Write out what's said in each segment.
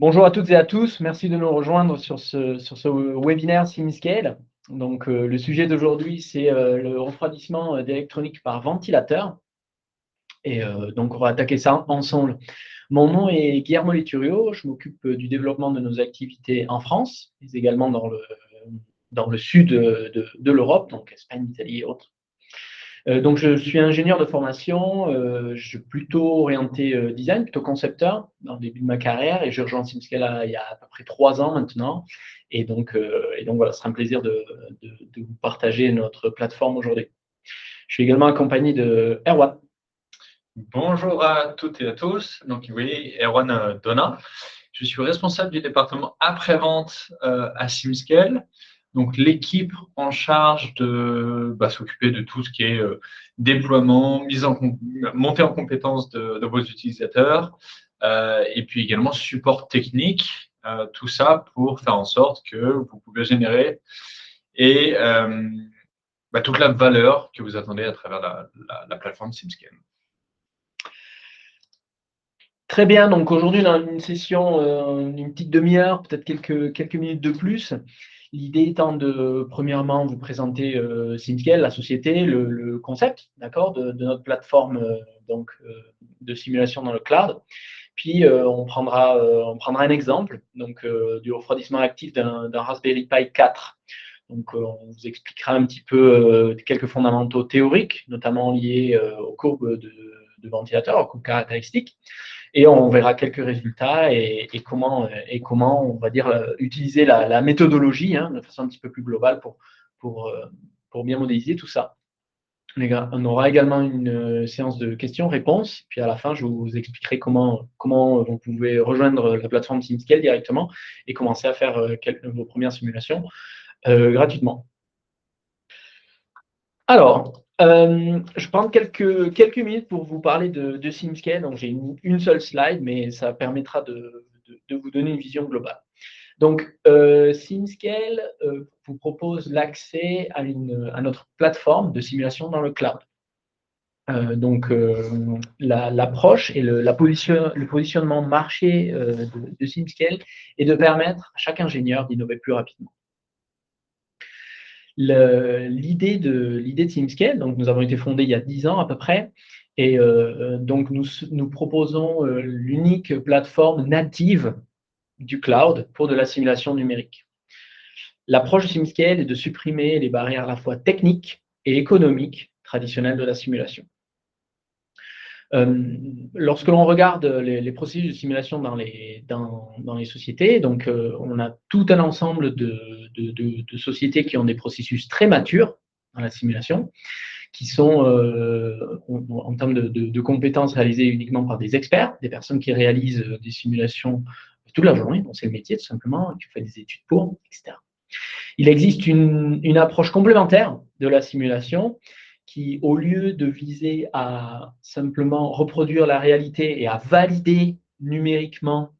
Bonjour à toutes et à tous, merci de nous rejoindre sur ce webinaire SimScale. Donc, le sujet d'aujourd'hui, c'est le refroidissement d'électronique par ventilateur. Et donc, on va attaquer ça ensemble. Mon nom est Guillermo Leturio, je m'occupe du développement de nos activités en France, mais également dans le sud de l'Europe, donc Espagne, Italie et autres. Donc, je suis ingénieur de formation, je suis plutôt orienté design, plutôt concepteur dans le début de ma carrière, et j'ai rejoint SimScale il y a à peu près 3 ans maintenant. Et donc voilà, ce sera un plaisir de vous partager notre plateforme aujourd'hui. Je suis également accompagné de Erwan. Bonjour à toutes et à tous. Donc, vous voyez, Erwan Donna. Je suis responsable du département après-vente à SimScale. Donc, l'équipe en charge de s'occuper de tout ce qui est déploiement, montée en compétence de vos utilisateurs, et puis également support technique, tout ça pour faire en sorte que vous pouvez générer et toute la valeur que vous attendez à travers la plateforme SimScale. Très bien, donc aujourd'hui, on a une session d'une petite demi-heure, peut-être quelques minutes de plus. L'idée étant de, premièrement, vous présenter SimScale, la société, le concept, d'accord, de notre plateforme de simulation dans le cloud. Puis, on prendra un exemple, donc du refroidissement actif d'un Raspberry Pi 4. Donc, on vous expliquera un petit peu quelques fondamentaux théoriques, notamment liés aux courbes de ventilateur, aux courbes caractéristiques. Et on verra quelques résultats et comment, on va dire, utiliser la méthodologie de façon un petit peu plus globale pour bien modéliser tout ça. On aura également une séance de questions-réponses. Puis à la fin, je vous expliquerai comment vous pouvez rejoindre la plateforme SimScale directement et commencer à faire vos premières simulations gratuitement. Alors, je prends quelques minutes pour vous parler de SimScale. Donc, j'ai une seule slide, mais ça permettra de vous donner une vision globale. Donc, SimScale vous propose l'accès à notre plateforme de simulation dans le cloud. L'approche et le positionnement marché de SimScale est de permettre à chaque ingénieur d'innover plus rapidement. L'idée de SimScale, donc nous avons été fondés il y a 10 ans à peu près, et donc nous proposons l'unique plateforme native du cloud pour de la simulation numérique. L'approche de SimScale est de supprimer les barrières à la fois techniques et économiques traditionnelles de la simulation. Lorsque l'on regarde les processus de simulation dans les sociétés, donc on a tout un ensemble de sociétés qui ont des processus très matures dans la simulation, qui sont en termes de compétences réalisées uniquement par des experts, des personnes qui réalisent des simulations toute la journée, donc c'est le métier tout simplement, qui fait des études pour, etc. Il existe une approche complémentaire de la simulation qui, au lieu de viser à simplement reproduire la réalité et à valider numériquement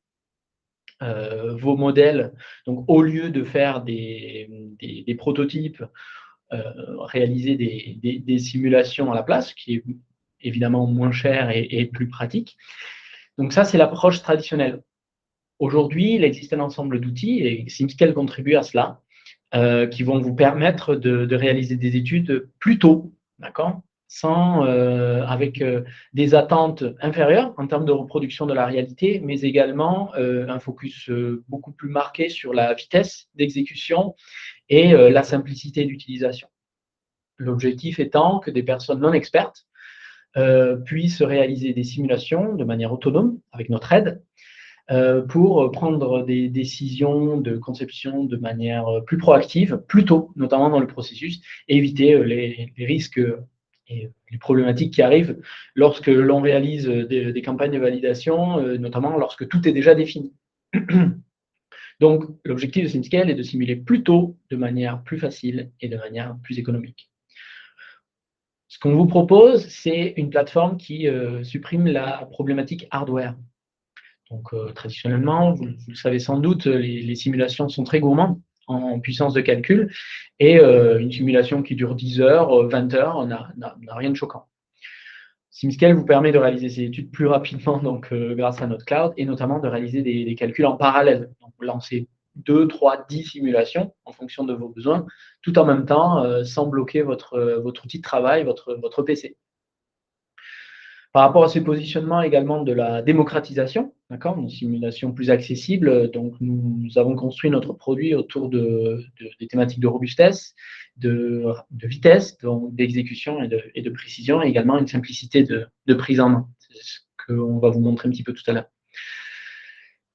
vos modèles, donc au lieu de faire des prototypes, réaliser des simulations à la place, qui est évidemment moins cher et plus pratique. Donc ça, c'est l'approche traditionnelle. Aujourd'hui, il existe un ensemble d'outils, et SimScale contribue à cela, qui vont vous permettre de réaliser des études plus tôt, d'accord, avec des attentes inférieures en termes de reproduction de la réalité, mais également un focus beaucoup plus marqué sur la vitesse d'exécution et la simplicité d'utilisation. L'objectif étant que des personnes non expertes puissent réaliser des simulations de manière autonome avec notre aide, pour prendre des décisions de conception de manière plus proactive, plus tôt, notamment dans le processus, et éviter les risques et les problématiques qui arrivent lorsque l'on réalise des campagnes de validation, notamment lorsque tout est déjà défini. Donc, l'objectif de SimScale est de simuler plus tôt, de manière plus facile et de manière plus économique. Ce qu'on vous propose, c'est une plateforme qui supprime la problématique hardware. Donc, traditionnellement, vous le savez sans doute, les simulations sont très gourmandes en puissance de calcul, et une simulation qui dure 10 heures, 20 heures, n'a rien de choquant. SimScale vous permet de réaliser ces études plus rapidement donc, grâce à notre cloud et notamment de réaliser des calculs en parallèle. Donc, lancer 2, 3, 10 simulations en fonction de vos besoins, tout en même temps, sans bloquer votre outil de travail, votre PC. Par rapport à ce positionnement également de la démocratisation, d'accord, une simulation plus accessible, donc nous avons construit notre produit autour des thématiques de robustesse, de vitesse, d'exécution et de précision, et également une simplicité de prise en main. C'est ce qu'on va vous montrer un petit peu tout à l'heure.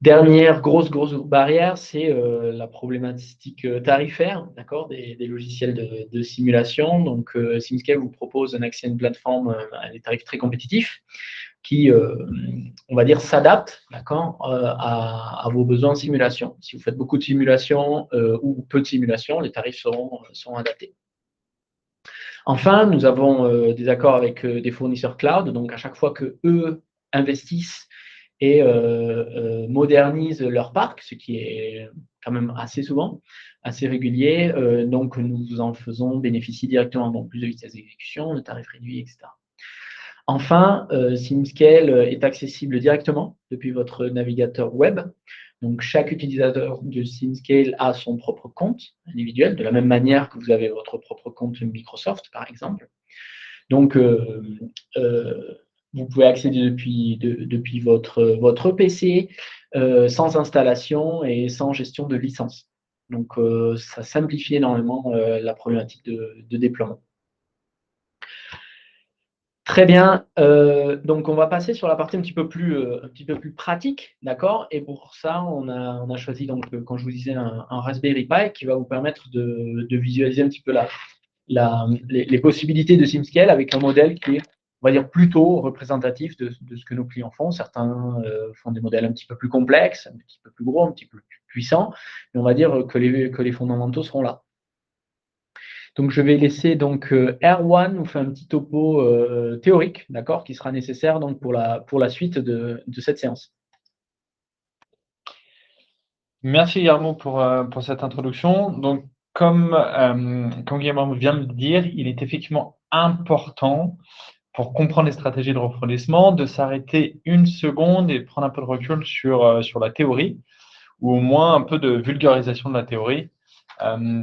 Dernière grosse barrière, c'est la problématique tarifaire, d'accord, des logiciels de simulation. Donc, SimScale vous propose un accès à une plateforme à des tarifs très compétitifs qui, on va dire, s'adapte, d'accord, à vos besoins en simulation. Si vous faites beaucoup de simulations ou peu de simulations, les tarifs seront adaptés. Enfin, nous avons des accords avec des fournisseurs cloud. Donc, à chaque fois qu'eux investissent et modernisent leur parc, ce qui est quand même assez souvent, assez régulier. Donc, nous en faisons bénéficier directement, donc plus de vitesse d'exécution, de tarifs réduits, etc. Enfin, SimScale est accessible directement depuis votre navigateur web. Donc, chaque utilisateur de SimScale a son propre compte individuel, de la même manière que vous avez votre propre compte Microsoft, par exemple. Donc, vous pouvez accéder depuis votre PC, sans installation et sans gestion de licence. Donc, ça simplifie énormément la problématique de déploiement. Très bien. Donc, on va passer sur la partie un petit peu plus pratique, d'accord. Et pour ça, on a choisi, donc, quand je vous disais, un Raspberry Pi qui va vous permettre de visualiser un petit peu les possibilités de SimScale avec un modèle qui est, on va dire, plutôt représentatif de ce que nos clients font. Certains font des modèles un petit peu plus complexes, un petit peu plus gros, un petit peu plus puissants, mais on va dire que les fondamentaux seront là. Donc, je vais laisser donc Erwan nous faire un petit topo théorique, d'accord, qui sera nécessaire donc pour la suite de cette séance. Merci Guillermo pour cette introduction. Donc, comme Guillermo vient de le dire, il est effectivement important pour comprendre les stratégies de refroidissement de s'arrêter une seconde et prendre un peu de recul sur la théorie, ou au moins un peu de vulgarisation de la théorie.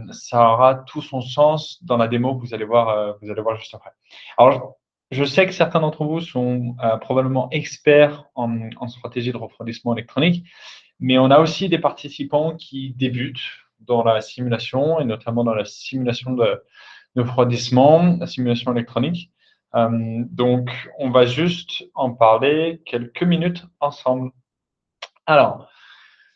Ça aura tout son sens dans la démo que vous allez voir juste après. Alors, je sais que certains d'entre vous sont probablement experts en stratégie de refroidissement électronique, mais on a aussi des participants qui débutent dans la simulation, et notamment dans la simulation de refroidissement, la simulation électronique. Donc, on va juste en parler quelques minutes ensemble. Alors,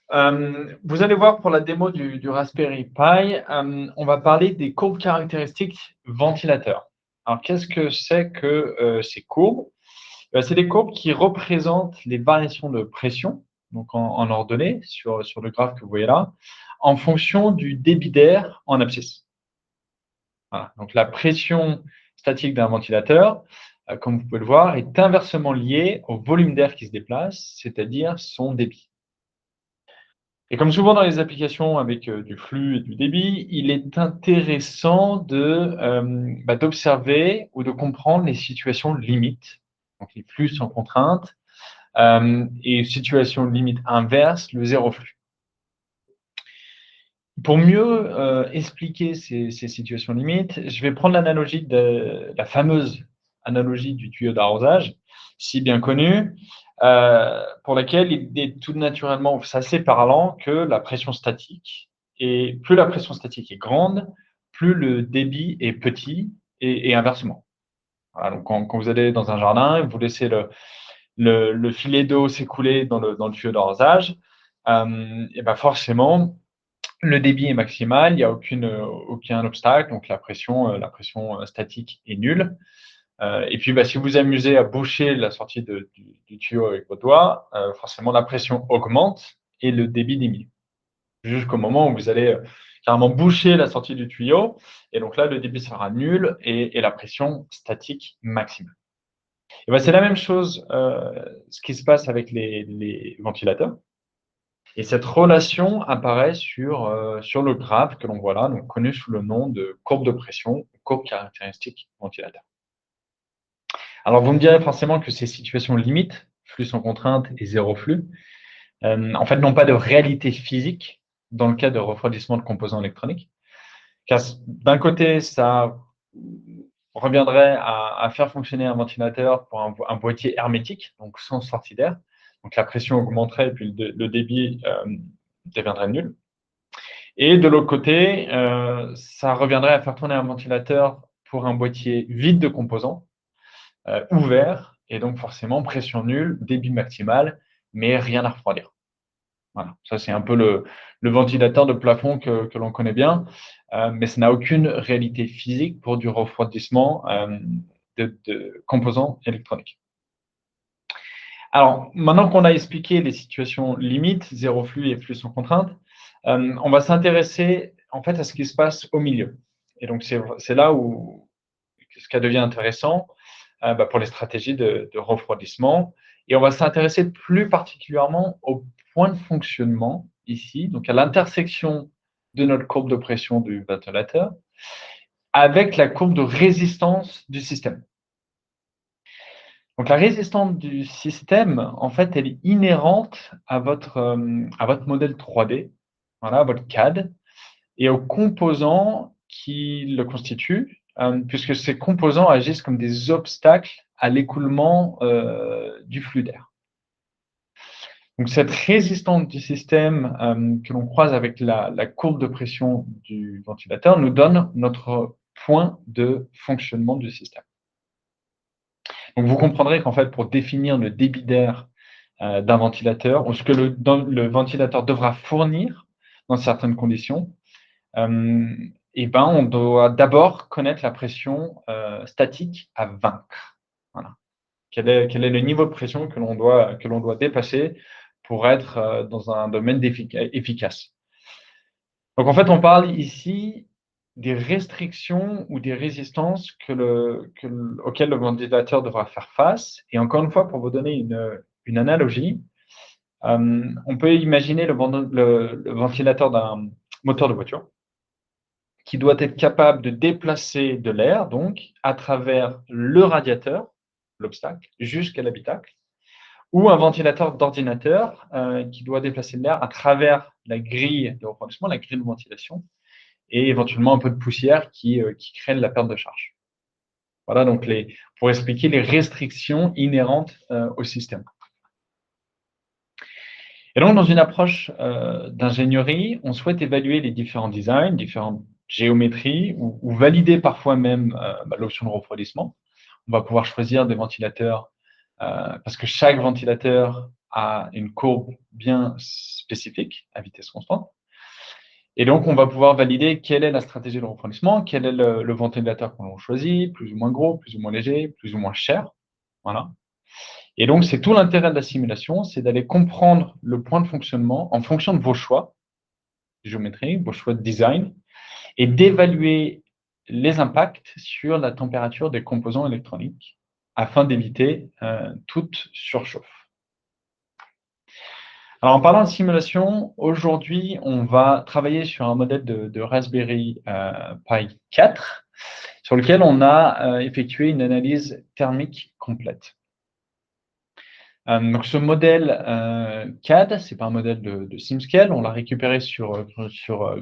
vous allez voir pour la démo du Raspberry Pi, on va parler des courbes caractéristiques ventilateurs. Alors, qu'est-ce que c'est que ces courbes? C'est des courbes qui représentent les variations de pression, donc en ordonnée, sur le graphe que vous voyez là, en fonction du débit d'air en abscisse. Voilà. Donc, la pression statique d'un ventilateur, comme vous pouvez le voir, est inversement liée au volume d'air qui se déplace, c'est-à-dire son débit. Et comme souvent dans les applications avec du flux et du débit, il est intéressant d'observer ou de comprendre les situations limites, donc les flux sans contrainte, et situation limite inverse, le zéro flux. Pour mieux expliquer ces situations limites, je vais prendre l'analogie de la fameuse analogie du tuyau d'arrosage, si bien connue, pour laquelle il est tout naturellement assez parlant que la pression statique, et plus la pression statique est grande, plus le débit est petit, et inversement. Voilà, donc quand vous allez dans un jardin, vous laissez le filet d'eau s'écouler dans le tuyau d'arrosage, et ben forcément, le débit est maximal, il n'y a aucun obstacle, donc la pression statique est nulle. Et puis, si vous vous amusez à boucher la sortie du tuyau avec vos doigts, forcément la pression augmente et le débit diminue. Jusqu'au moment où vous allez carrément boucher la sortie du tuyau, et donc là, le débit sera nul et la pression statique maximale. Et c'est la même chose, ce qui se passe avec les ventilateurs. Et cette relation apparaît sur le graphe que l'on voit là, donc connu sous le nom de courbe de pression, courbe caractéristique ventilateur. Alors, vous me direz forcément que ces situations limites, flux sans contrainte et zéro flux, en fait, n'ont pas de réalité physique dans le cas de refroidissement de composants électroniques. Car d'un côté, ça reviendrait à faire fonctionner un ventilateur pour un boîtier hermétique, donc sans sortie d'air. Donc la pression augmenterait et puis le débit deviendrait nul. Et de l'autre côté, ça reviendrait à faire tourner un ventilateur pour un boîtier vide de composants, ouvert, et donc forcément pression nulle, débit maximal, mais rien à refroidir. Voilà. Ça, c'est un peu le ventilateur de plafond que l'on connaît bien, mais ça n'a aucune réalité physique pour du refroidissement de composants électroniques. Alors, maintenant qu'on a expliqué les situations limites, zéro flux et flux sans contrainte, on va s'intéresser en fait à ce qui se passe au milieu. Et donc, c'est là où ce devient intéressant pour les stratégies de refroidissement. Et on va s'intéresser plus particulièrement au point de fonctionnement ici, donc à l'intersection de notre courbe de pression du ventilateur avec la courbe de résistance du système. Donc la résistance du système, en fait, elle est inhérente à votre modèle 3D, voilà, à votre CAD, et aux composants qui le constituent, puisque ces composants agissent comme des obstacles à l'écoulement du flux d'air. Donc cette résistance du système que l'on croise avec la courbe de pression du ventilateur nous donne notre point de fonctionnement du système. Donc vous comprendrez qu'en fait, pour définir le débit d'air d'un ventilateur, ou ce que le ventilateur devra fournir dans certaines conditions, on doit d'abord connaître la pression statique à vaincre. Voilà. Quel est le niveau de pression que l'on doit dépasser pour être dans un domaine efficace. Donc en fait, on parle ici des restrictions ou des résistances auxquelles le ventilateur devra faire face. Et encore une fois, pour vous donner une analogie, on peut imaginer le ventilateur d'un moteur de voiture qui doit être capable de déplacer de l'air, donc, à travers le radiateur, l'obstacle, jusqu'à l'habitacle, ou un ventilateur d'ordinateur qui doit déplacer de l'air à travers la grille de refroidissement, la grille de ventilation, et éventuellement un peu de poussière qui crée de la perte de charge. Voilà donc pour expliquer les restrictions inhérentes au système. Et donc, dans une approche d'ingénierie, on souhaite évaluer les différents designs, différentes géométries, ou valider parfois même l'option de refroidissement. On va pouvoir choisir des ventilateurs parce que chaque ventilateur a une courbe bien spécifique à vitesse constante. Et donc, on va pouvoir valider quelle est la stratégie de refroidissement, quel est le ventilateur qu'on choisit, plus ou moins gros, plus ou moins léger, plus ou moins cher. Voilà. Et donc, c'est tout l'intérêt de la simulation, c'est d'aller comprendre le point de fonctionnement en fonction de vos choix géométriques, vos choix de design, et d'évaluer les impacts sur la température des composants électroniques afin d'éviter toute surchauffe. Alors, en parlant de simulation, aujourd'hui, on va travailler sur un modèle de Raspberry Pi 4 sur lequel on a effectué une analyse thermique complète. Donc, ce modèle CAD, ce n'est pas un modèle de SimScale, on l'a récupéré sur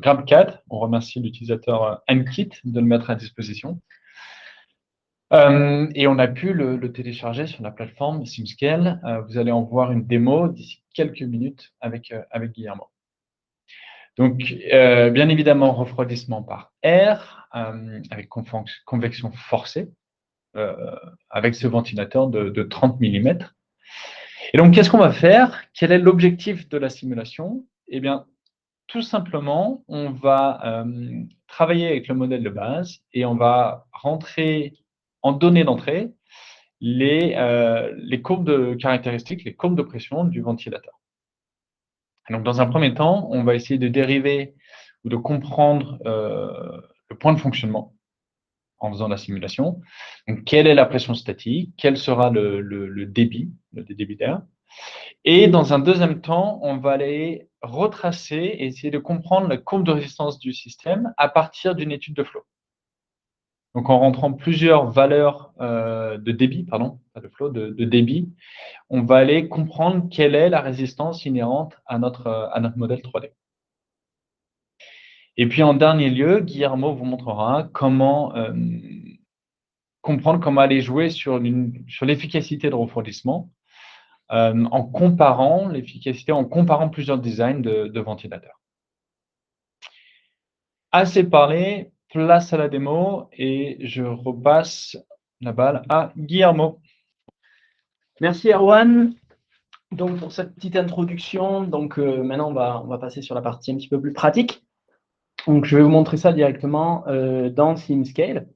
GrabCAD. On remercie l'utilisateur Nkit de le mettre à disposition. Et on a pu le télécharger sur la plateforme SimScale. Vous allez en voir une démo d'ici quelques minutes avec Guillermo. Donc, bien évidemment, refroidissement par air avec convection forcée avec ce ventilateur de 30 mm. Et donc, qu'est-ce qu'on va faire? Quel est l'objectif de la simulation? Eh bien, tout simplement, on va travailler avec le modèle de base et on va rentrer en données d'entrée les courbes de caractéristiques, les courbes de pression du ventilateur. Donc, dans un premier temps, on va essayer de dériver ou de comprendre le point de fonctionnement en faisant la simulation. Donc, quelle est la pression statique? Quel sera le débit d'air? Et dans un deuxième temps, on va aller retracer et essayer de comprendre la courbe de résistance du système à partir d'une étude de flot. Donc, en rentrant plusieurs valeurs de débit, pardon, pas de flow, de débit, on va aller comprendre quelle est la résistance inhérente à notre modèle 3D. Et puis, en dernier lieu, Guillermo vous montrera comment comprendre comment aller jouer sur l'efficacité de refroidissement en comparant l'efficacité, en comparant plusieurs designs de ventilateurs. Assez parlé, place à la démo et je repasse la balle à Guillermo. Merci Erwan. Donc pour cette petite introduction, donc maintenant on va passer sur la partie un petit peu plus pratique. Donc je vais vous montrer ça directement dans SimScale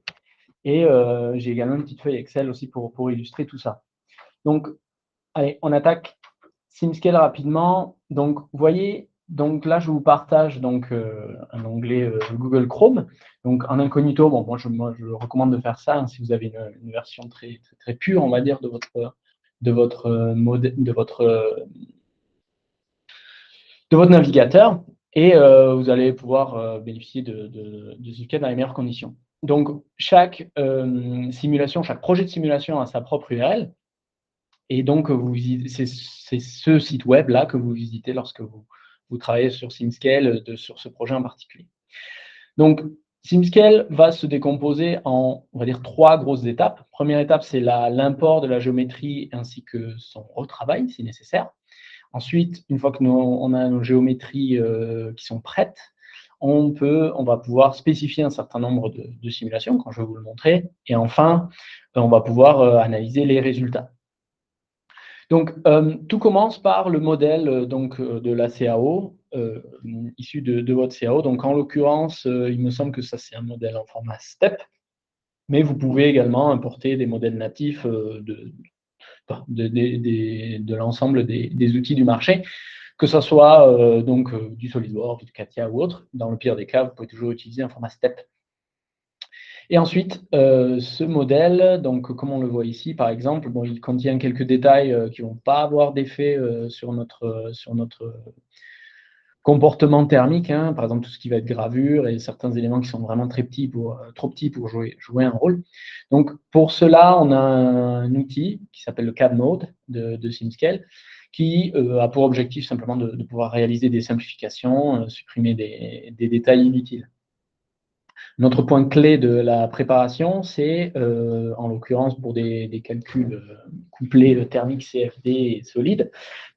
et j'ai également une petite feuille Excel aussi pour illustrer tout ça. Donc allez, on attaque SimScale rapidement. Donc vous voyez, donc là je vous partage donc un onglet Google Chrome. Donc en incognito, bon moi je recommande de faire ça hein, si vous avez une version très pure, on va dire, de votre navigateur et vous allez pouvoir bénéficier de SimScale dans les meilleures conditions. Donc, chaque simulation, chaque projet de simulation a sa propre URL. Et donc, c'est ce site web-là que vous visitez lorsque vous travaillez sur SimScale, sur ce projet en particulier. Donc, SimScale va se décomposer en, on va dire, 3 grosses étapes. Première étape, c'est l'import de la géométrie ainsi que son retravail, si nécessaire. Ensuite, une fois qu'on a nos géométries qui sont prêtes, on va pouvoir spécifier un certain nombre de simulations, quand je vais vous le montrer. Et enfin, on va pouvoir analyser les résultats. Donc, tout commence par le modèle de la CAO, issu de votre CAO. Donc, en l'occurrence, il me semble que ça, c'est un modèle en format STEP, mais vous pouvez également importer des modèles natifs de l'ensemble des outils du marché, que ce soit du SolidWorks, du CATIA ou autre. Dans le pire des cas, vous pouvez toujours utiliser un format STEP. Et ensuite, ce modèle, donc comme on le voit ici, par exemple, bon, il contient quelques détails qui ne vont pas avoir d'effet sur notre comportement thermique, hein, par exemple tout ce qui va être gravure et certains éléments qui sont vraiment trop petits pour jouer un rôle. Donc pour cela, on a un outil qui s'appelle le CAD Mode de SimScale qui a pour objectif simplement de pouvoir réaliser des simplifications, supprimer des détails inutiles. Notre point clé de la préparation, c'est, en l'occurrence pour des calculs couplés thermiques, CFD et solides,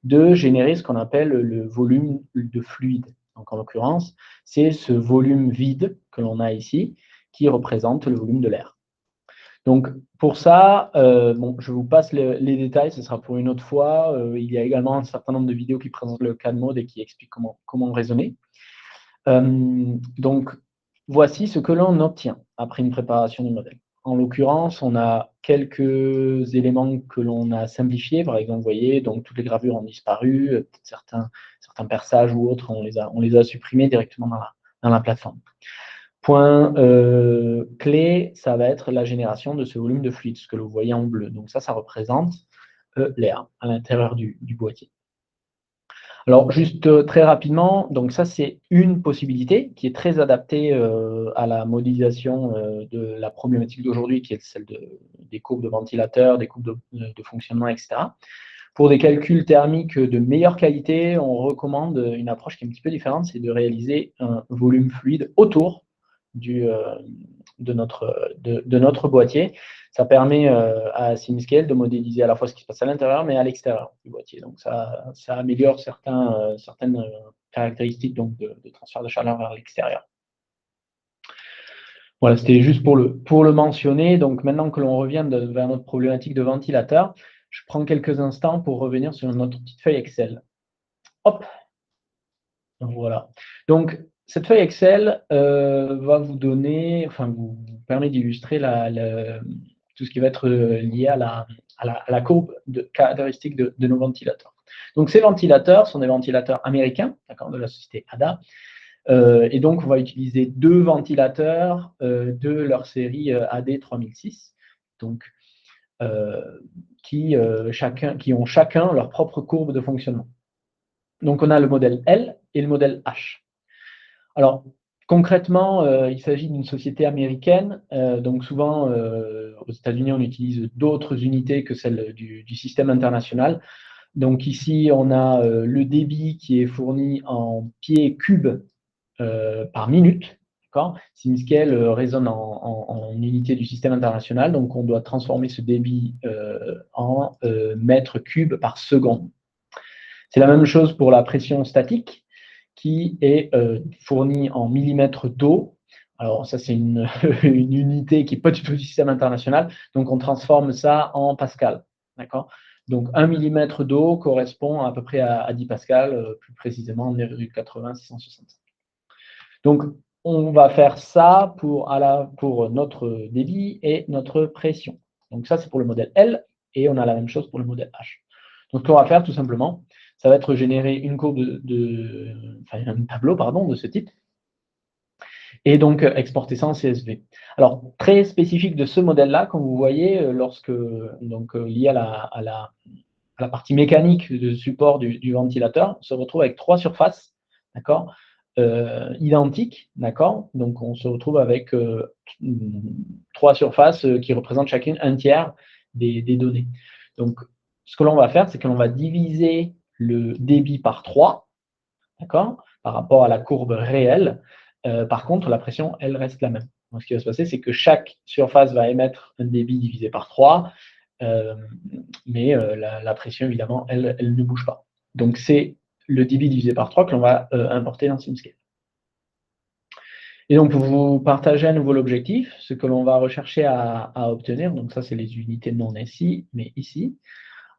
de générer ce qu'on appelle le volume de fluide. Donc en l'occurrence, c'est ce volume vide que l'on a ici qui représente le volume de l'air. Donc pour ça, bon, je vous passe les détails, ce sera pour une autre fois. Il y a également un certain nombre de vidéos qui présentent le CAD mode et qui expliquent comment raisonner. Donc voici ce que l'on obtient après une préparation du modèle. En l'occurrence, on a quelques éléments que l'on a simplifiés. Par exemple, vous voyez, donc toutes les gravures ont disparu, certains perçages ou autres, on les a supprimés directement dans la plateforme. Point clé, ça va être la génération de ce volume de fluide, ce que vous voyez en bleu. Donc ça représente l'air à l'intérieur du boîtier. Alors, juste très rapidement, donc ça, c'est une possibilité qui est très adaptée à la modélisation de la problématique d'aujourd'hui, qui est celle des courbes de ventilateur, des courbes de fonctionnement, etc. Pour des calculs thermiques de meilleure qualité, on recommande une approche qui est un petit peu différente, c'est de réaliser un volume fluide autour de notre boîtier. Ça permet à SimScale de modéliser à la fois ce qui se passe à l'intérieur, mais à l'extérieur du boîtier. Donc, ça améliore certaines caractéristiques donc, de transfert de chaleur vers l'extérieur. Voilà, c'était juste pour le mentionner. Donc, maintenant que l'on revient vers notre problématique de ventilateur, je prends quelques instants pour revenir sur notre petite feuille Excel. Hop. Voilà. Donc, cette feuille Excel va vous donner, enfin, vous permet d'illustrer tout ce qui va être lié à la courbe de caractéristiques de nos ventilateurs. Donc, ces ventilateurs sont des ventilateurs américains, de la société ADA. Et donc, on va utiliser 2 ventilateurs de leur série AD3006, donc, qui ont chacun leur propre courbe de fonctionnement. Donc, on a le modèle L et le modèle H. Alors, concrètement, il s'agit d'une société américaine. Donc souvent, aux États-Unis, on utilise d'autres unités que celles du système international. Donc ici, on a le débit qui est fourni en pieds cubes par minute. SimScale résonne en unité du système international, donc on doit transformer ce débit en mètres cubes par seconde. C'est la même chose pour la pression statique, qui est fournie en millimètres d'eau. Alors ça, c'est une, une unité qui n'est pas du tout du système international, donc on transforme ça en pascal. D'accord. Donc 1 millimètre d'eau correspond à peu près à 10 pascal, plus précisément 9,80-665. Donc on va faire ça pour notre débit et notre pression. Donc ça, c'est pour le modèle L, et on a la même chose pour le modèle H. Donc ce qu'on va faire tout simplement, ça va être générer une courbe un tableau de ce type, et donc exporter ça en CSV. Alors, très spécifique de ce modèle-là, comme vous voyez, lié à la partie mécanique de support du ventilateur, on se retrouve avec 3 surfaces, d'accord, identiques, d'accord. Donc, on se retrouve avec 3 surfaces qui représentent chacune un tiers des données. Donc, ce que l'on va faire, c'est que l'on va diviser le débit par 3, d'accord, par rapport à la courbe réelle. Par contre, la pression, elle reste la même. Donc, ce qui va se passer, c'est que chaque surface va émettre un débit divisé par 3, mais la pression, évidemment, elle ne bouge pas. Donc, c'est le débit divisé par 3 que l'on va importer dans SimScale. Et donc, pour vous partager à nouveau l'objectif, ce que l'on va rechercher à obtenir, donc ça, c'est les unités non SI, mais ici,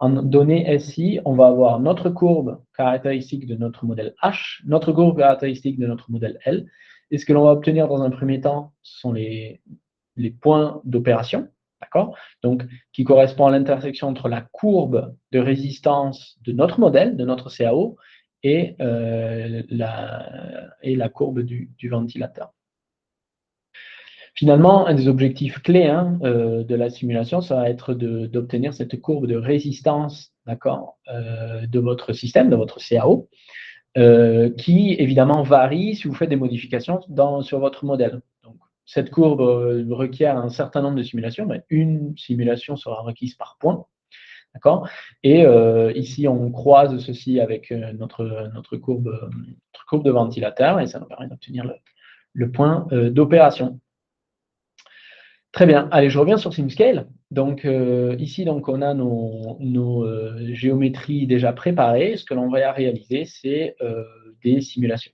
en données SI, on va avoir notre courbe caractéristique de notre modèle H, notre courbe caractéristique de notre modèle L. Et ce que l'on va obtenir dans un premier temps, ce sont les points d'opération, d'accord? Donc, qui correspond à l'intersection entre la courbe de résistance de notre modèle, de notre CAO, et la courbe du ventilateur. Finalement, un des objectifs clés de la simulation, ça va être d'obtenir cette courbe de résistance, d'accord, de votre système, de votre CAO, qui évidemment varie si vous faites des modifications sur votre modèle. Donc, cette courbe requiert un certain nombre de simulations, mais une simulation sera requise par point. D'accord. Et ici, on croise ceci avec notre courbe de ventilateur, et ça nous permet d'obtenir le point d'opération. Très bien. Allez, je reviens sur SimScale. Donc ici, on a nos géométries déjà préparées. Ce que l'on va réaliser, c'est des simulations.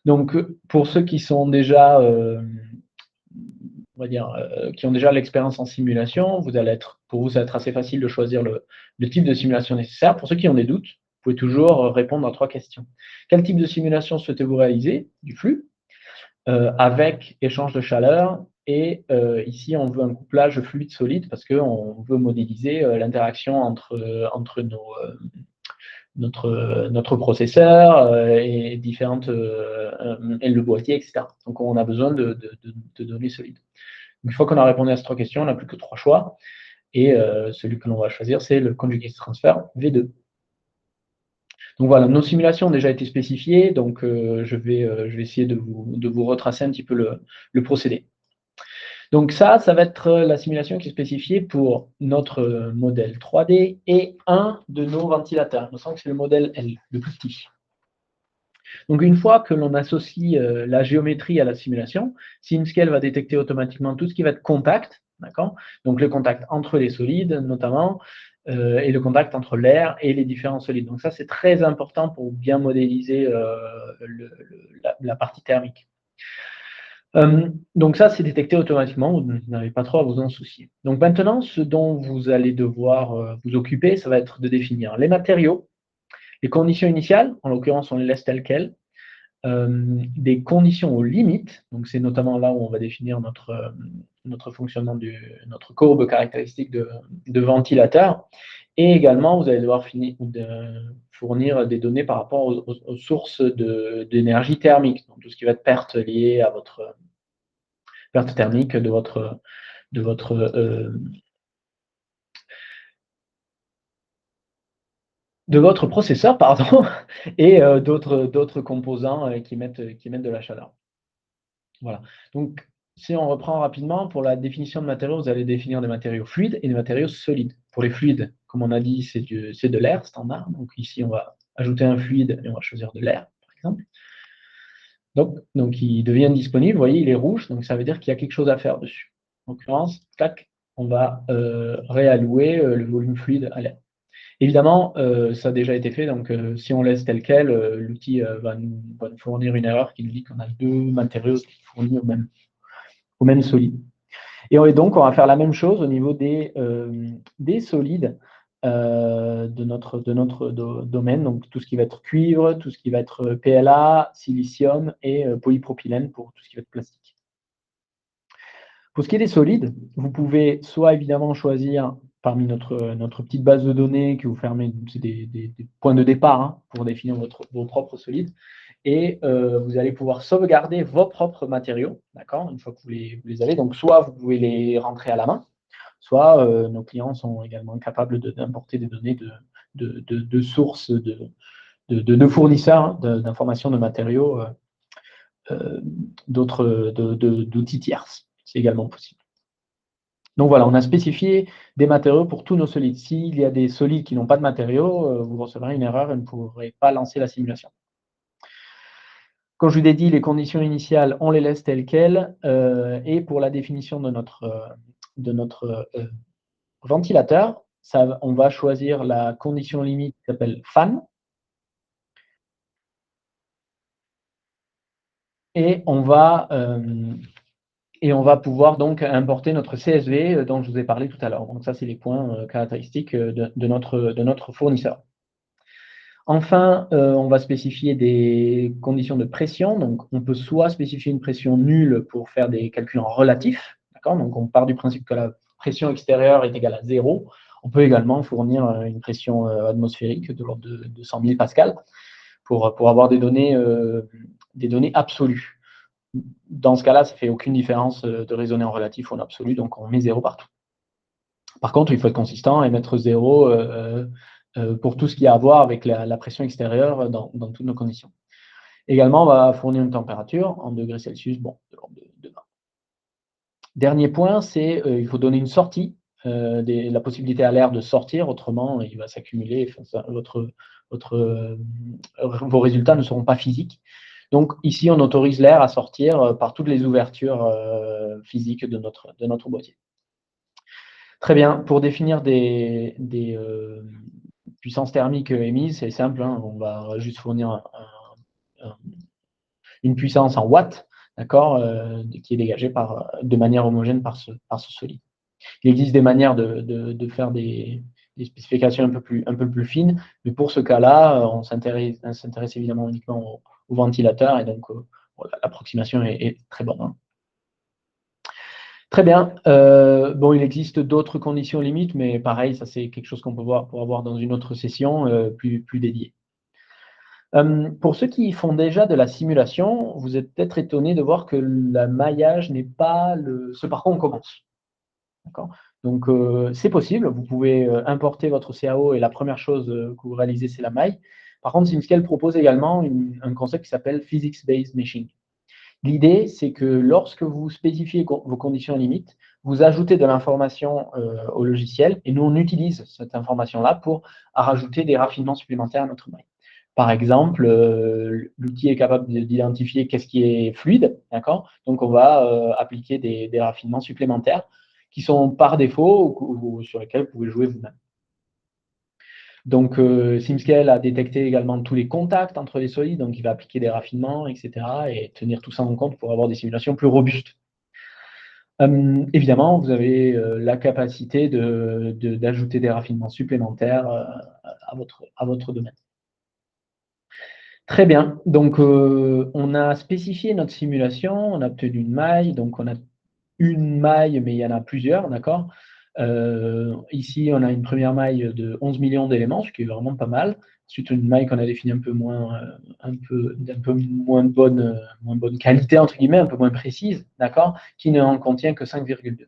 Donc, pour ceux qui sont déjà, qui ont déjà l'expérience en simulation, pour vous, ça va être assez facile de choisir le type de simulation nécessaire. Pour ceux qui ont des doutes, vous pouvez toujours répondre à 3 questions. Quel type de simulation souhaitez-vous réaliser? Du flux, avec échange de chaleur, et ici, on veut un couplage fluide-solide parce qu'on veut modéliser l'interaction entre notre processeur et et le boîtier, etc. Donc, on a besoin de données solides. Une fois qu'on a répondu à ces 3 questions, on n'a plus que 3 choix. Et celui que l'on va choisir, c'est le Conjugate Transfer V2. Donc voilà, nos simulations ont déjà été spécifiées. Donc je vais essayer de vous retracer un petit peu le procédé. Donc ça va être la simulation qui est spécifiée pour notre modèle 3D et un de nos ventilateurs. Il me semble que c'est le modèle L, le plus petit. Donc une fois que l'on associe la géométrie à la simulation, SimScale va détecter automatiquement tout ce qui va être contact, d'accord? Donc le contact entre les solides notamment, et le contact entre l'air et les différents solides. Donc ça, c'est très important pour bien modéliser la partie thermique. Donc ça, c'est détecté automatiquement, vous n'avez pas trop à vous en soucier. Donc maintenant, ce dont vous allez devoir vous occuper, ça va être de définir les matériaux, les conditions initiales, en l'occurrence, on les laisse telles quelles, des conditions aux limites, donc c'est notamment là où on va définir notre fonctionnement notre courbe caractéristique de ventilateur, et également vous allez devoir fournir des données par rapport aux sources d'énergie thermique, donc tout ce qui va être perte liée à votre perte thermique de votre processeur, pardon, et d'autres composants qui émettent de la chaleur. Voilà. Donc, si on reprend rapidement, pour la définition de matériaux, vous allez définir des matériaux fluides et des matériaux solides. Pour les fluides, comme on a dit, c'est de l'air standard. Donc ici, on va ajouter un fluide et on va choisir de l'air, par exemple. Donc, il devient disponible. Vous voyez, il est rouge, donc ça veut dire qu'il y a quelque chose à faire dessus. En l'occurrence, tac, on va réallouer le volume fluide à l'air. Évidemment, ça a déjà été fait, donc si on laisse tel quel, l'outil va nous fournir une erreur qui nous dit qu'on a deux matériaux fournis au même solide. Et donc, on va faire la même chose au niveau des solides de notre domaine, donc tout ce qui va être cuivre, tout ce qui va être PLA, silicium et polypropylène pour tout ce qui va être plastique. Pour ce qui est des solides, vous pouvez soit évidemment choisir parmi notre petite base de données que vous fermez, c'est des points de départ hein, pour définir vos propres solides, et vous allez pouvoir sauvegarder vos propres matériaux, d'accord, une fois que vous les avez. Donc, soit vous pouvez les rentrer à la main, soit nos clients sont également capables d'importer des données de sources, de fournisseurs hein, d'informations de matériaux d'outils tierces. C'est également possible. Donc voilà, on a spécifié des matériaux pour tous nos solides. S'il y a des solides qui n'ont pas de matériaux, vous recevrez une erreur et ne pourrez pas lancer la simulation. Comme je vous l'ai dit, les conditions initiales, on les laisse telles quelles. Et pour la définition de notre ventilateur, on va choisir la condition limite qui s'appelle fan. Et on va pouvoir donc importer notre CSV dont je vous ai parlé tout à l'heure. Donc ça, c'est les points caractéristiques de notre fournisseur. Enfin, on va spécifier des conditions de pression. Donc, on peut soit spécifier une pression nulle pour faire des calculs en relatif. Donc, on part du principe que la pression extérieure est égale à 0. On peut également fournir une pression atmosphérique de l'ordre de 100 000 pascal pour avoir des données absolues. Dans ce cas-là, ça ne fait aucune différence de raisonner en relatif ou en absolu, donc on met 0 partout. Par contre, il faut être consistant et mettre 0 pour tout ce qui a à voir avec la pression extérieure dans toutes nos conditions. Également, on va fournir une température en degrés Celsius, bon, de l'ordre de 20. Dernier point, c'est il faut donner une sortie, la possibilité à l'air de sortir, autrement il va s'accumuler, vos résultats ne seront pas physiques. Donc ici, on autorise l'air à sortir par toutes les ouvertures physiques de notre boîtier. Très bien. Pour définir des puissances thermiques émises, c'est simple. Hein, on va juste fournir une puissance en watts, d'accord, qui est dégagée de manière homogène par ce solide. Il existe des manières de faire des spécifications un peu plus fines, mais pour ce cas-là, on s'intéresse évidemment uniquement au ventilateur, et donc l'approximation est très bonne. Hein. Très bien. Bon, il existe d'autres conditions limites, mais pareil, ça c'est quelque chose qu'on peut voir pour avoir dans une autre session plus dédiée. Pour ceux qui font déjà de la simulation, vous êtes peut-être étonné de voir que le maillage n'est pas ce par quoi on commence. Donc, c'est possible. Vous pouvez importer votre CAO et la première chose que vous réalisez, c'est la maille. Par contre, SimScale propose également un concept qui s'appelle Physics-Based Meshing. L'idée, c'est que lorsque vous spécifiez vos conditions limites, vous ajoutez de l'information au logiciel et nous, on utilise cette information-là pour rajouter des raffinements supplémentaires à notre maille. Par exemple, l'outil est capable d'identifier qu'est-ce qui est fluide, d'accord? Donc, on va appliquer des raffinements supplémentaires qui sont par défaut ou sur lesquels vous pouvez jouer vous-même. Donc, SimScale a détecté également tous les contacts entre les solides, donc il va appliquer des raffinements, etc. et tenir tout ça en compte pour avoir des simulations plus robustes. Évidemment, vous avez la capacité d'ajouter des raffinements supplémentaires à votre domaine. Très bien. Donc, on a spécifié notre simulation, on a obtenu une maille, donc on a une maille, mais il y en a plusieurs, d'accord? Ici, on a une première maille de 11 millions d'éléments, ce qui est vraiment pas mal. Ensuite, une maille qu'on a définie un peu moins bonne qualité, entre guillemets, un peu moins précise, d'accord, qui ne en contient que 5,2.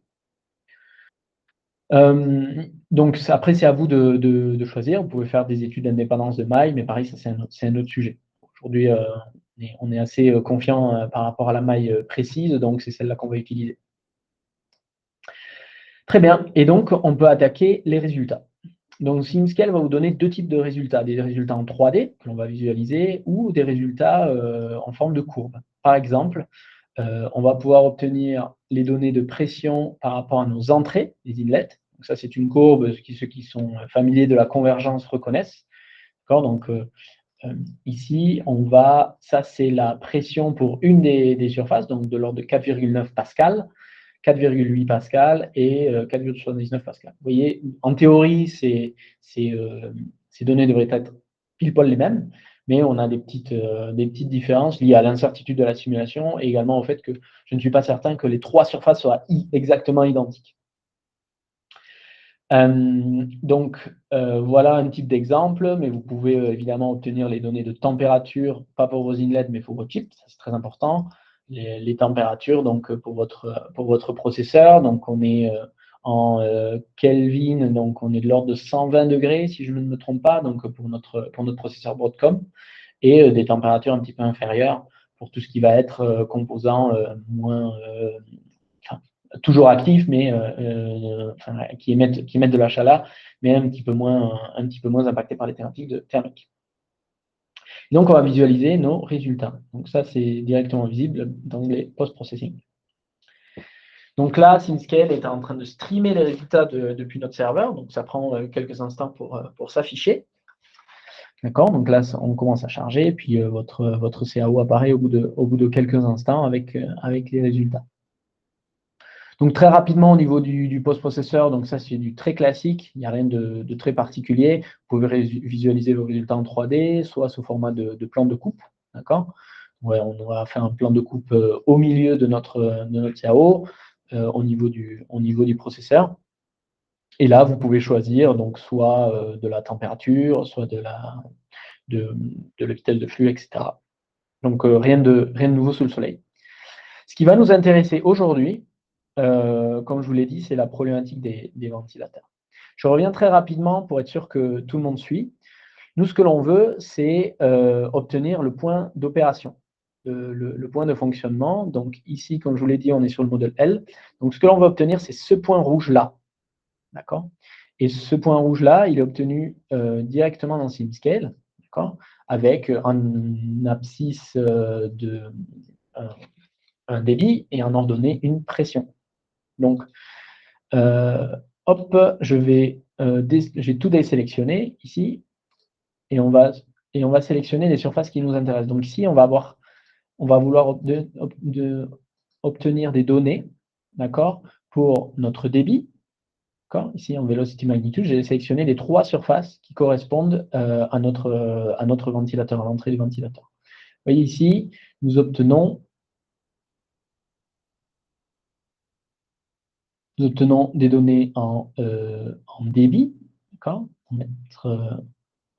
Donc, après, c'est à vous de choisir. Vous pouvez faire des études d'indépendance de maille, mais pareil, ça, c'est un autre sujet. Aujourd'hui, on est assez confiant par rapport à la maille précise, donc c'est celle-là qu'on va utiliser. Très bien, et donc on peut attaquer les résultats. Donc SimScale va vous donner deux types de résultats, des résultats en 3D que l'on va visualiser ou des résultats en forme de courbe. Par exemple, on va pouvoir obtenir les données de pression par rapport à nos entrées, les inlets. Donc ça, c'est une courbe, ceux qui sont familiers de la convergence reconnaissent. Donc ici, ça c'est la pression pour une des surfaces, donc de l'ordre de 4,9 pascal, 4,8 pascal et 4,79 pascal. Vous voyez, en théorie, ces données devraient être pile poil les mêmes, mais on a des petites différences liées à l'incertitude de la simulation et également au fait que je ne suis pas certain que les trois surfaces soient exactement identiques. Voilà un type d'exemple, mais vous pouvez évidemment obtenir les données de température, pas pour vos inlets, mais pour vos chips, c'est très important. Les températures donc pour votre processeur, donc on est en Kelvin, donc on est de l'ordre de 120 degrés si je ne me trompe pas, donc pour notre processeur Broadcom, et des températures un petit peu inférieures pour tout ce qui va être composant toujours actifs, mais qui émettent de la chaleur, mais un petit peu moins impactés par les thématiques thermiques. Donc, on va visualiser nos résultats. Donc, ça, c'est directement visible dans les post-processing. Donc là, SimScale est en train de streamer les résultats depuis notre serveur. Donc, ça prend quelques instants pour s'afficher. D'accord. Donc là, on commence à charger. Puis, votre CAO apparaît au bout de quelques instants avec les résultats. Donc très rapidement au niveau du post-processeur, donc ça c'est du très classique, il n'y a rien de très particulier. Vous pouvez visualiser vos résultats en 3D, soit sous format de plan de coupe, d'accord. Ouais, on va faire un plan de coupe au milieu de notre CAO, au niveau du processeur. Et là, vous pouvez choisir donc soit de la température, soit de la vitesse de flux, etc. Donc rien de nouveau sous le soleil. Ce qui va nous intéresser aujourd'hui, comme je vous l'ai dit, c'est la problématique des ventilateurs. Je reviens très rapidement pour être sûr que tout le monde suit. Nous, ce que l'on veut, c'est obtenir le point d'opération, le point de fonctionnement. Donc ici, comme je vous l'ai dit, on est sur le modèle L. Donc ce que l'on veut obtenir, c'est ce point rouge-là. D'accord. Et ce point rouge-là, il est obtenu directement dans SimScale, d'accord, avec un abscisse un débit et un ordonnée, une pression. Donc, hop, j'ai tout désélectionné ici, et on va sélectionner les surfaces qui nous intéressent. Donc ici, on va vouloir obtenir des données, d'accord, pour notre débit. Ici, en velocity magnitude, j'ai sélectionné les trois surfaces qui correspondent à notre ventilateur, à l'entrée du ventilateur. Vous voyez ici, nous obtenons des données en débit, en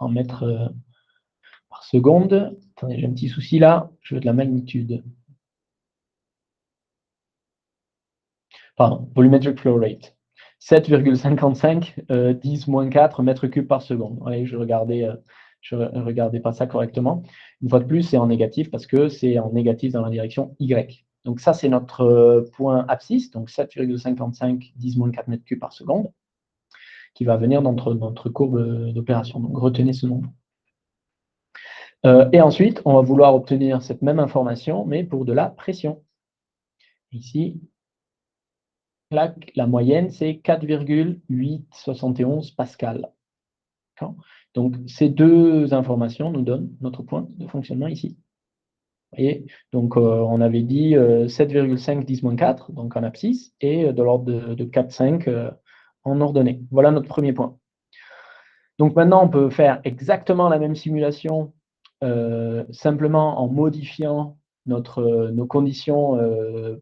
mètres par seconde. Attendez, j'ai un petit souci là, je veux de la magnitude. Pardon, volumetric flow rate. 7,55 10-4 mètres cubes par seconde. Ouais, je regardais pas ça correctement. Une fois de plus, c'est en négatif parce que c'est en négatif dans la direction Y. Donc ça, c'est notre point abscisse, donc 7,55 10-4 mètres cubes par seconde, qui va venir dans notre courbe d'opération. Donc retenez ce nombre. Et ensuite, on va vouloir obtenir cette même information, mais pour de la pression. Ici, là, la moyenne, c'est 4,871 pascal. Donc, ces deux informations nous donnent notre point de fonctionnement ici. Vous voyez, donc on avait dit 7,5 10-4, donc en abscisse, et de l'ordre de 4,5 en ordonnée. Voilà notre premier point. Donc maintenant, on peut faire exactement la même simulation, simplement en modifiant nos conditions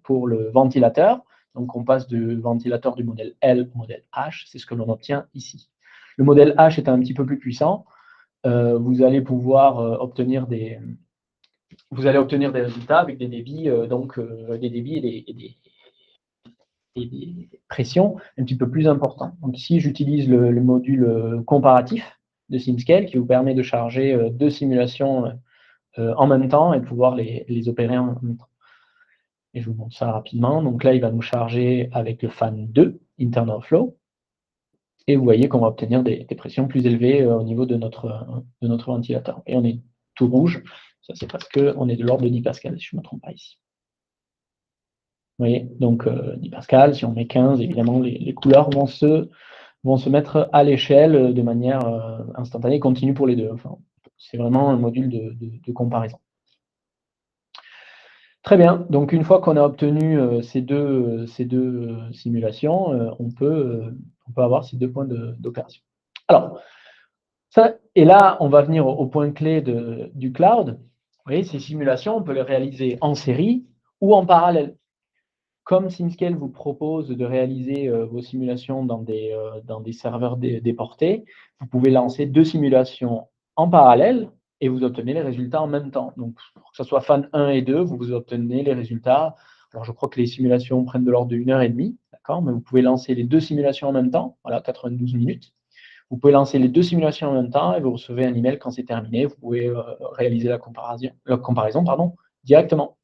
pour le ventilateur. Donc on passe du ventilateur du modèle L au modèle H, c'est ce que l'on obtient ici. Le modèle H est un petit peu plus puissant. Vous allez pouvoir obtenir des résultats avec des débits, des débits et des pressions un petit peu plus importants. Donc ici, j'utilise le module comparatif de SimScale qui vous permet de charger deux simulations en même temps et de pouvoir les opérer en même temps. Et je vous montre ça rapidement. Donc là, il va nous charger avec le fan 2, internal flow. Et vous voyez qu'on va obtenir des pressions plus élevées au niveau de notre ventilateur. Et on est tout rouge. Ça, c'est parce qu'on est de l'ordre de 10 pascal, si je ne me trompe pas ici. Vous voyez, donc 10 pascal, si on met 15, évidemment, les couleurs vont se mettre à l'échelle de manière instantanée, continue pour les deux. Enfin, c'est vraiment un module de comparaison. Très bien, donc une fois qu'on a obtenu ces deux simulations, on peut avoir ces 2 points d'opération. Alors, ça, et là, on va venir au point clé du cloud. Vous voyez, ces simulations, on peut les réaliser en série ou en parallèle. Comme SimScale vous propose de réaliser vos simulations dans des serveurs déportés, vous pouvez lancer 2 simulations en parallèle et vous obtenez les résultats en même temps. Donc, pour que ce soit fan 1 et 2, vous obtenez les résultats. Alors, je crois que les simulations prennent de l'ordre de 1h30, d'accord, mais vous pouvez lancer les 2 simulations en même temps, voilà, 92 minutes. Vous pouvez lancer les 2 simulations en même temps et vous recevez un email quand c'est terminé. Vous pouvez réaliser la comparaison directement.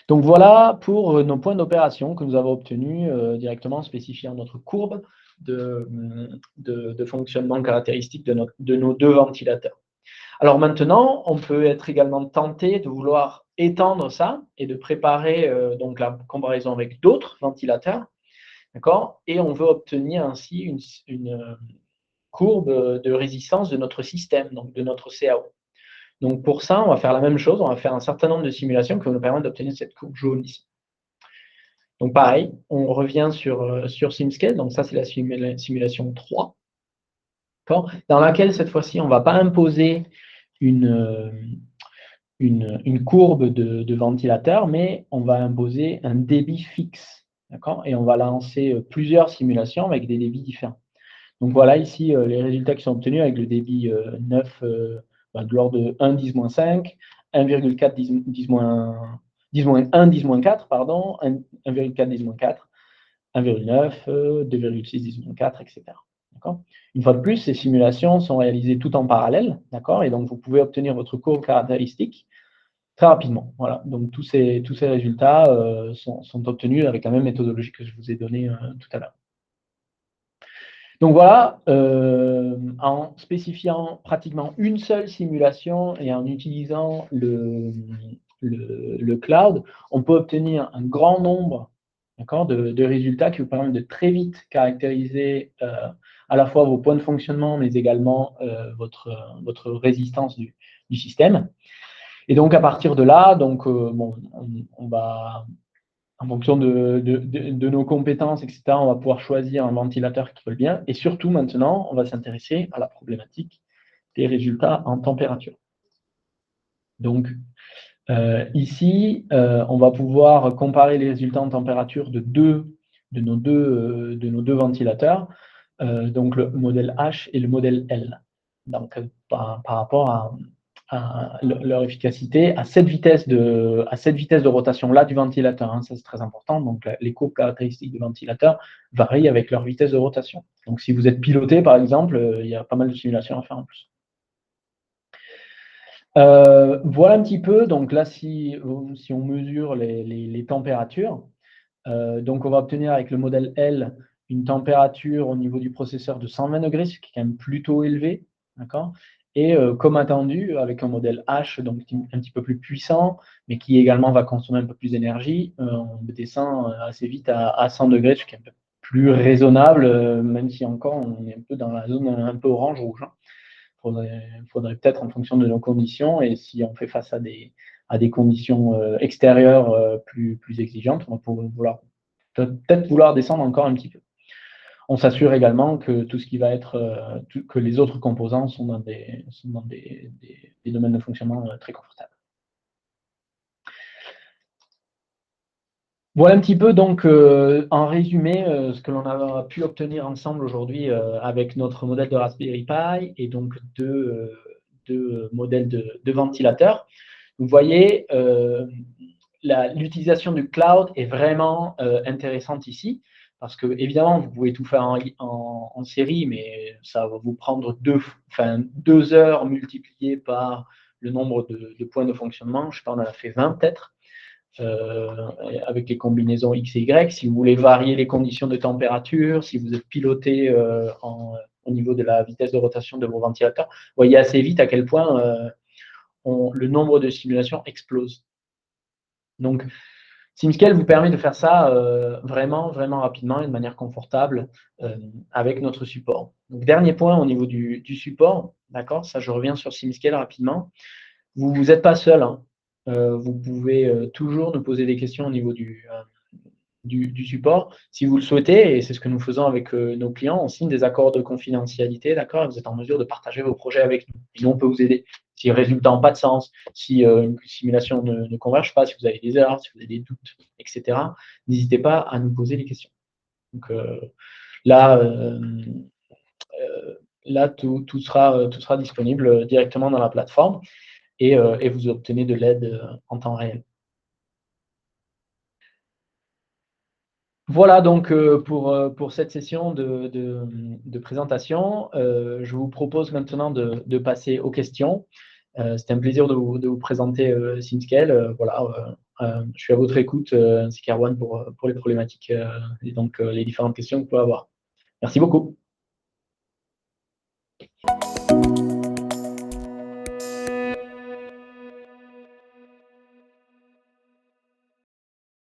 Donc voilà pour nos points d'opération que nous avons obtenus directement spécifiant notre courbe de fonctionnement caractéristique de nos 2 ventilateurs. Alors maintenant, on peut être également tenté de vouloir étendre ça et de préparer donc la comparaison avec d'autres ventilateurs, d'accord? Et on veut obtenir ainsi une courbe de résistance de notre système, donc de notre CAO. Donc pour ça, on va faire la même chose, on va faire un certain nombre de simulations qui vont nous permettre d'obtenir cette courbe jaune ici. Donc pareil, on revient sur SimScale, donc ça c'est la simulation 3, dans laquelle cette fois-ci on ne va pas imposer une courbe de ventilateur, mais on va imposer un débit fixe, et on va lancer plusieurs simulations avec des débits différents. Donc voilà ici les résultats qui sont obtenus avec le débit 9 de l'ordre de 1 10-5, 1,4 10-1 10-4, pardon, 1,4 10-4, 1,9, 2,6 10-4, etc. Une fois de plus, ces simulations sont réalisées tout en parallèle, et donc vous pouvez obtenir votre courbe caractéristique très rapidement. Voilà, donc tous ces résultats sont obtenus avec la même méthodologie que je vous ai donnée tout à l'heure. Donc voilà, en spécifiant pratiquement une seule simulation et en utilisant le cloud, on peut obtenir un grand nombre de résultats qui vous permettent de très vite caractériser à la fois vos points de fonctionnement, mais également votre résistance du système. Et donc à partir de là, donc, on va, en fonction de nos compétences, etc., on va pouvoir choisir un ventilateur qui colle bien. Et surtout, maintenant, on va s'intéresser à la problématique des résultats en température. Donc, ici, on va pouvoir comparer les résultats en température de nos deux ventilateurs, donc le modèle H et le modèle L. Donc, par rapport à leur efficacité à cette vitesse de rotation-là du ventilateur. Ça, c'est très important. Donc, les courbes caractéristiques du ventilateur varient avec leur vitesse de rotation. Donc, si vous êtes piloté, par exemple, il y a pas mal de simulations à faire en plus. Voilà un petit peu. Donc là, si on mesure les températures, donc on va obtenir avec le modèle L une température au niveau du processeur de 120 degrés, ce qui est quand même plutôt élevé. D'accord ? Et comme attendu, avec un modèle H, donc un petit peu plus puissant, mais qui également va consommer un peu plus d'énergie, on descend assez vite à 100 degrés, ce qui est un peu plus raisonnable, même si encore on est un peu dans la zone un peu orange-rouge. Il faudrait peut-être, en fonction de nos conditions, et si on fait face à des conditions extérieures plus exigeantes, on va peut-être vouloir descendre encore un petit peu. On s'assure également que tout ce qui va être, que les autres composants sont dans des domaines de fonctionnement très confortables. Voilà un petit peu donc en résumé ce que l'on a pu obtenir ensemble aujourd'hui avec notre modèle de Raspberry Pi et donc deux modèles de ventilateurs. Vous voyez, l'utilisation du cloud est vraiment intéressante ici. Parce que, évidemment, vous pouvez tout faire en série, mais ça va vous prendre 2 heures multipliées par le nombre de points de fonctionnement. Je sais pas, on en a fait 20 peut-être, avec les combinaisons X et Y. Si vous voulez varier les conditions de température, si vous êtes piloté au niveau de la vitesse de rotation de vos ventilateurs, vous voyez assez vite à quel point le nombre de simulations explose. Donc, SimScale vous permet de faire ça vraiment, vraiment rapidement et de manière confortable avec notre support. Donc, dernier point au niveau du support, d'accord, ça je reviens sur SimScale rapidement. Vous n'êtes pas seul, hein. Vous pouvez toujours nous poser des questions au niveau du support. Si vous le souhaitez, et c'est ce que nous faisons avec nos clients, on signe des accords de confidentialité, d'accord, et vous êtes en mesure de partager vos projets avec nous. Et nous, on peut vous aider. Si le résultat n'a pas de sens, si une simulation ne converge pas, si vous avez des erreurs, si vous avez des doutes, etc., n'hésitez pas à nous poser des questions. Donc là, tout sera disponible directement dans la plateforme et vous obtenez de l'aide en temps réel. Voilà donc pour cette session de présentation. Je vous propose maintenant de passer aux questions. C'était un plaisir de vous présenter SimScale. Voilà, je suis à votre écoute, ainsi qu'Erwan pour les problématiques et donc les différentes questions que vous pouvez avoir. Merci beaucoup.